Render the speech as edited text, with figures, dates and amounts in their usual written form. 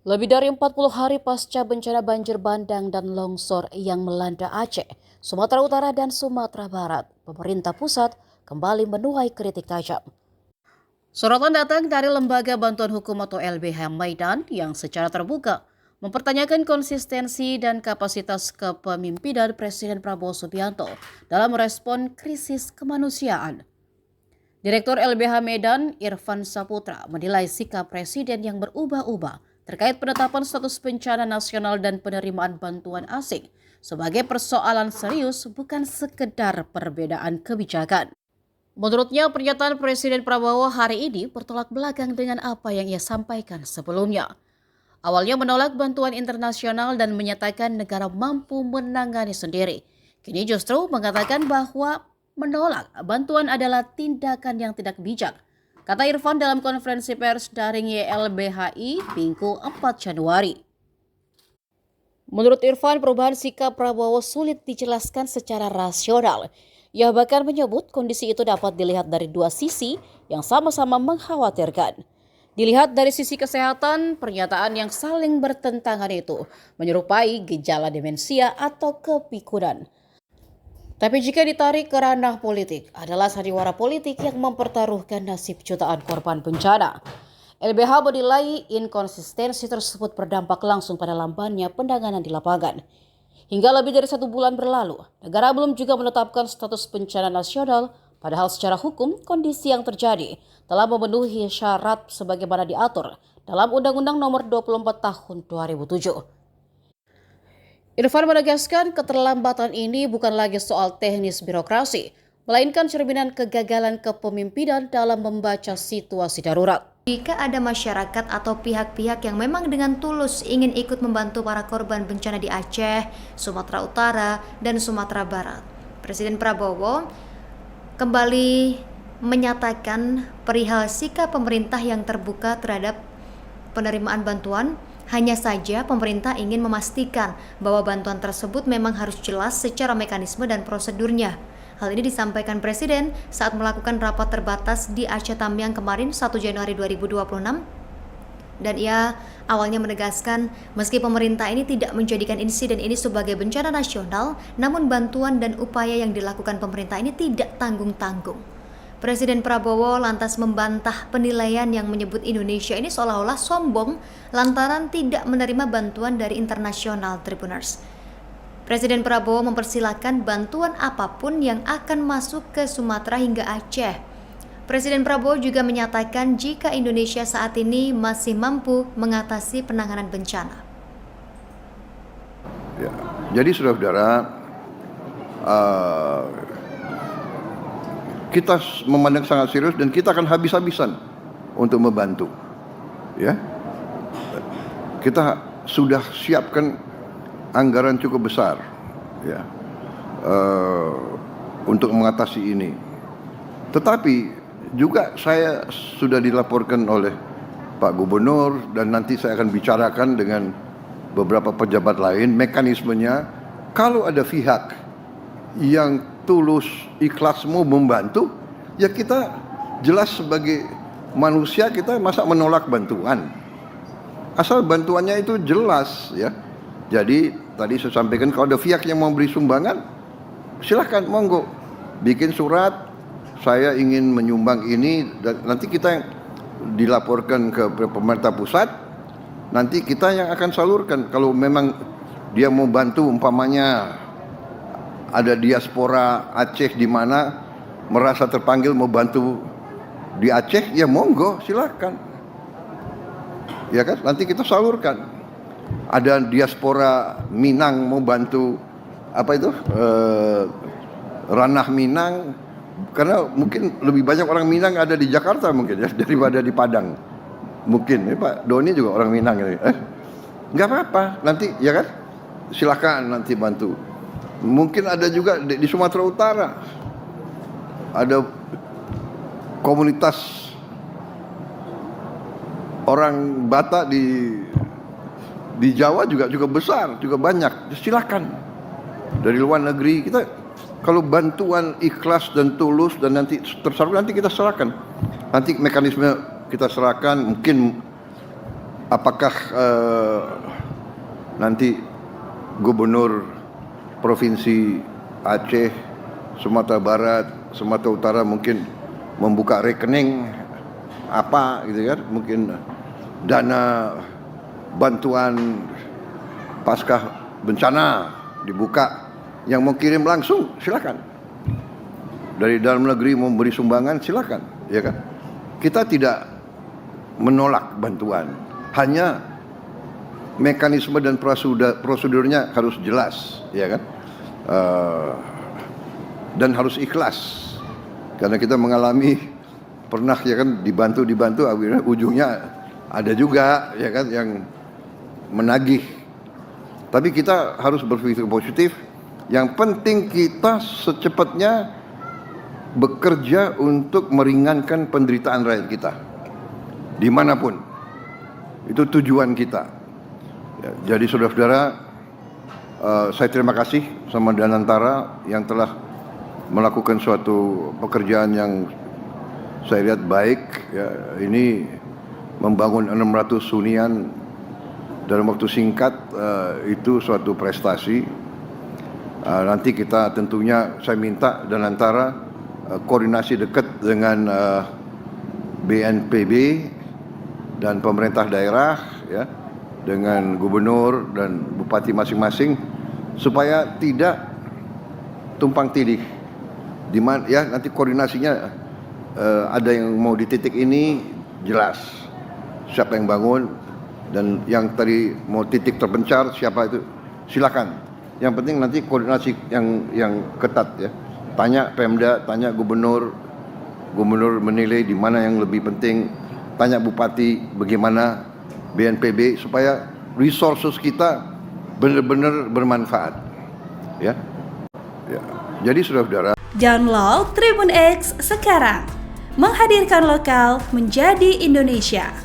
Lebih dari 40 hari pasca bencana banjir bandang dan longsor yang melanda Aceh, Sumatera Utara dan Sumatera Barat, pemerintah pusat kembali menuai kritik tajam. Sorotan datang dari Lembaga Bantuan Hukum atau LBH Medan yang secara terbuka mempertanyakan konsistensi dan kapasitas kepemimpinan Presiden Prabowo Subianto dalam merespon krisis kemanusiaan. Direktur LBH Medan, Irfan Saputra, menilai sikap Presiden yang berubah-ubah terkait penetapan status bencana nasional dan penerimaan bantuan asing sebagai persoalan serius, bukan sekedar perbedaan kebijakan. Menurutnya, pernyataan Presiden Prabowo hari ini bertolak belakang dengan apa yang ia sampaikan sebelumnya. Awalnya menolak bantuan internasional dan menyatakan negara mampu menangani sendiri. Kini justru mengatakan bahwa menolak bantuan adalah tindakan yang tidak bijak. Kata Irfan dalam konferensi pers daring YLBHI Minggu 4 Januari. Menurut Irfan, perubahan sikap Prabowo sulit dijelaskan secara rasional. Ia bahkan menyebut kondisi itu dapat dilihat dari dua sisi yang sama-sama mengkhawatirkan. Dilihat dari sisi kesehatan, pernyataan yang saling bertentangan itu menyerupai gejala demensia atau kepikunan. Tapi jika ditarik ke ranah politik, adalah sandiwara politik yang mempertaruhkan nasib jutaan korban bencana. LBH menilai inkonsistensi tersebut berdampak langsung pada lambannya penanganan di lapangan. Hingga lebih dari 1 bulan berlalu, negara belum juga menetapkan status bencana nasional, padahal secara hukum kondisi yang terjadi telah memenuhi syarat sebagaimana diatur dalam Undang-Undang Nomor 24 Tahun 2007. Irfan menegaskan keterlambatan ini bukan lagi soal teknis birokrasi, melainkan cerminan kegagalan kepemimpinan dalam membaca situasi darurat. Jika ada masyarakat atau pihak-pihak yang memang dengan tulus ingin ikut membantu para korban bencana di Aceh, Sumatera Utara, dan Sumatera Barat, Presiden Prabowo kembali menyatakan perihal sikap pemerintah yang terbuka terhadap penerimaan bantuan. Hanya saja pemerintah ingin memastikan bahwa bantuan tersebut memang harus jelas secara mekanisme dan prosedurnya. Hal ini disampaikan Presiden saat melakukan rapat terbatas di Aceh Tamiang kemarin 1 Januari 2026. Dan ia awalnya menegaskan meski pemerintah ini tidak menjadikan insiden ini sebagai bencana nasional, namun bantuan dan upaya yang dilakukan pemerintah ini tidak tanggung-tanggung. Presiden Prabowo lantas membantah penilaian yang menyebut Indonesia ini seolah-olah sombong lantaran tidak menerima bantuan dari internasional Tribuners. Presiden Prabowo mempersilahkan bantuan apapun yang akan masuk ke Sumatera hingga Aceh. Presiden Prabowo juga menyatakan jika Indonesia saat ini masih mampu mengatasi penanganan bencana. Ya, jadi saudara-saudara, kita memandang sangat serius dan kita akan habis-habisan untuk membantu. Ya, kita sudah siapkan anggaran cukup besar, ya, untuk mengatasi ini. Tetapi juga saya sudah dilaporkan oleh Pak Gubernur dan nanti saya akan bicarakan dengan beberapa pejabat lain mekanismenya. Kalau ada pihak yang tulus ikhlas mau membantu, ya kita jelas sebagai manusia kita masa menolak bantuan. Asal bantuannya itu jelas, ya. Jadi tadi saya sampaikan kalau ada pihak yang mau beri sumbangan, silahkan monggo bikin surat, saya ingin menyumbang ini, dan nanti kita dilaporkan ke pemerintah pusat, nanti kita yang akan salurkan. Kalau memang dia mau bantu, umpamanya ada diaspora Aceh di mana merasa terpanggil mau bantu di Aceh, ya monggo silahkan, ya kan, nanti kita salurkan. Ada diaspora Minang mau bantu apa itu ranah Minang, karena mungkin lebih banyak orang Minang ada di Jakarta mungkin ya daripada di Padang mungkin. Pak Doni juga orang Minang ini. Nggak apa-apa, nanti ya kan silakan nanti bantu. Mungkin ada juga di Sumatera Utara ada komunitas orang Batak di Jawa juga besar, juga banyak. Silakan. Dari luar negeri kita kalau bantuan ikhlas dan tulus dan nanti tersalur, nanti kita serahkan. Nanti mekanisme kita serahkan, mungkin apakah nanti Gubernur Provinsi Aceh, Sumatera Barat, Sumatera Utara mungkin membuka rekening apa gitu kan, mungkin dana bantuan pasca bencana dibuka, yang mau kirim langsung silakan, dari dalam negeri mau beri sumbangan silakan, ya kan. Kita tidak menolak bantuan, hanya mekanisme dan prosedurnya harus jelas, ya kan, dan harus ikhlas, karena kita mengalami pernah, ya kan, dibantu akhirnya ujungnya ada juga, ya kan, yang menagih. Tapi kita harus berpikir positif. Yang penting kita secepatnya bekerja untuk meringankan penderitaan rakyat kita dimanapun. Itu tujuan kita. Ya, jadi saudara-saudara, saya terima kasih sama Danantara yang telah melakukan suatu pekerjaan yang saya lihat baik. Ya, ini membangun 600 hunian dalam waktu singkat, itu suatu prestasi. Nanti kita tentunya saya minta Danantara koordinasi dekat dengan BNPB dan pemerintah daerah, ya, dengan gubernur dan bupati masing-masing, supaya tidak tumpang tindih. Di mana, ya, nanti koordinasinya ada yang mau di titik ini jelas siapa yang bangun, dan yang tadi mau titik terpencar siapa itu silakan. Yang penting nanti koordinasi yang ketat, ya. Tanya Pemda, tanya gubernur menilai di mana yang lebih penting, tanya bupati bagaimana, BNPB, supaya resources kita benar-benar bermanfaat, ya. Ya. Jadi saudara-saudara, Download Tribun X sekarang, menghadirkan lokal menjadi Indonesia.